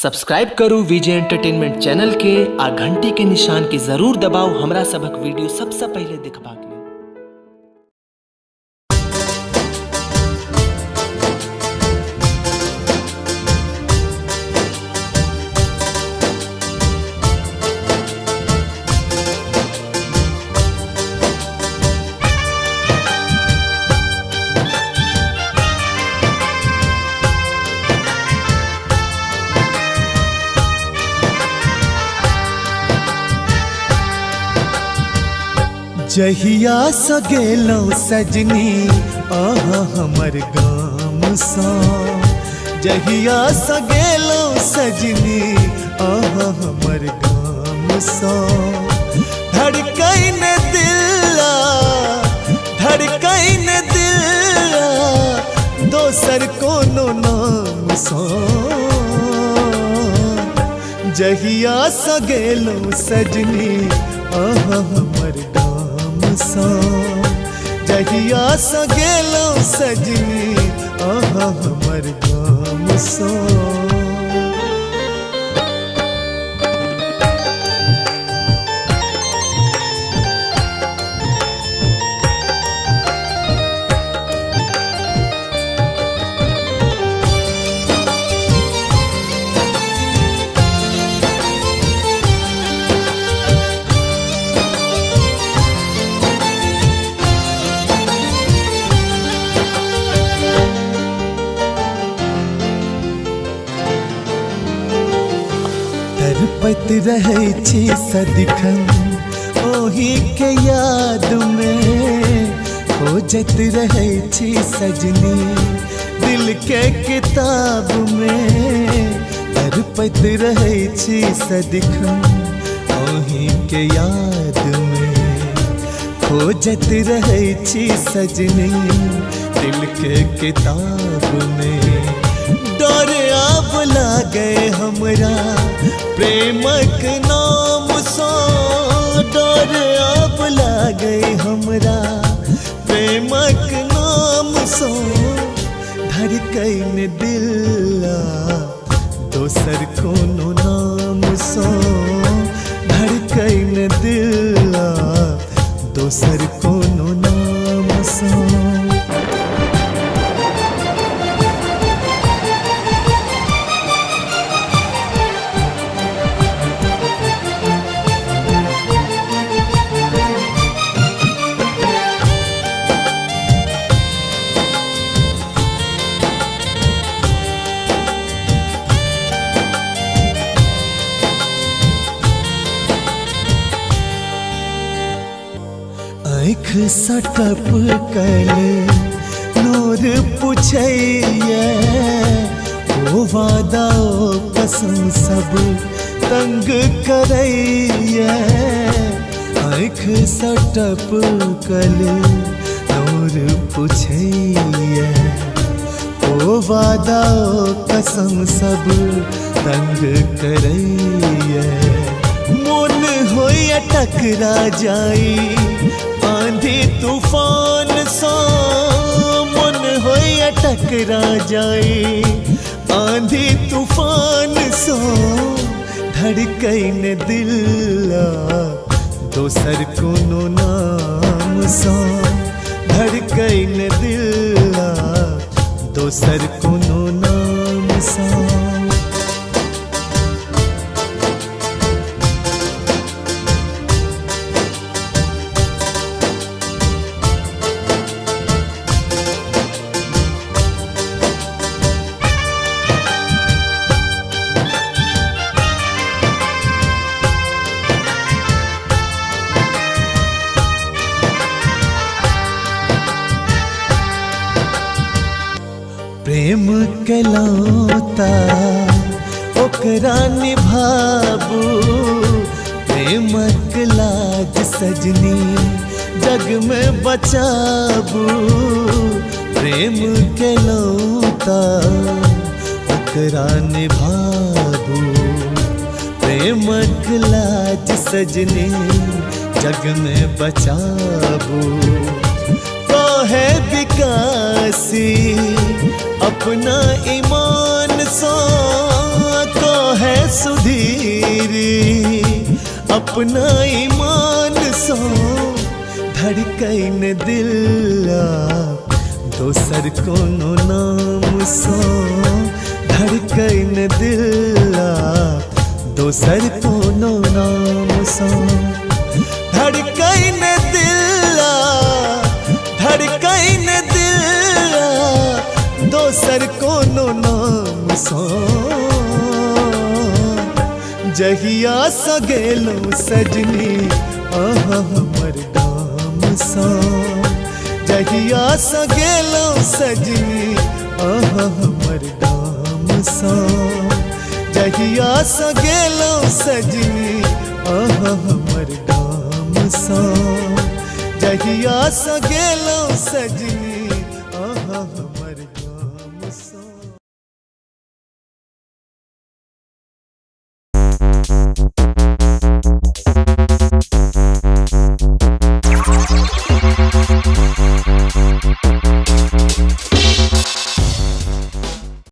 Subscribe करू विजय entertainment channel के आ घंटी के निशान के जरूर दबाओ हमरा सबक वीडियो सबसे पहले देखबाक लेल। जहिया सगेलो सजनी आहा हमर गाम सा, जहिया सगेलो सजनी आहा हमर गाम सा। धड़कन दिला धड़कन दिला दोसर कोनो नाम सा। जहिया सगेलो सजनी आहा हमर जहिया सगेलो सजनी आहा हमर गाम सा। तरपत रहै छी सदिखन ओही के याद में, खोजत रहै छी सजनी दिल के किताब में। तरपत रहै छी सदिखन ओही के याद में, खोजत रहै छी सजनी दिल के किताब में। डर आब लागे हमरा प्रेमक नाम सा, डर आब लागे हमरा प्रेमक नाम सा। धड़कन दिला दोसर कोनो नाम सा, धड़कन दिला दोसर कोनो नाम सा। आँख सटप कल नूर पुछैया, ओ वादा ओ कसम सब तंग करैया। आँख सटप कल नूर पुछैया, ओ वादा ओ कसम सब तंग करैया। मन होया टकरा जाई आंधी तूफान सा, मन होया टकरा जाए आंधी तूफान सा। धड़कन दिला दोसर कोनो नाम सा, धड़कन दिला दोसर कोनो नाम सा। प्रेम कहलाता ओकरा निभाबू, प्रेमक लाज सजनी जग में बचाबू। प्रेम कहलाता ओकरा निभाबू, प्रेमक लाज सजनी जग में बचाबू। है विकासी अपना ईमान सा, रे अपना ईमान सो धड़कन दिला दोसर कोनो नाम सो धड़कन दिला दोसर कोनो नाम सो धड़कन दिला दोसर कोनो नाम सो जहिया सगेलो सजनी आहा हमर गाम सा जहिया सगेलो सजनी आहा हमर गाम सा जहिया सगेलो सजनी आहा हमर गाम सा जहिया सगेलो सजनी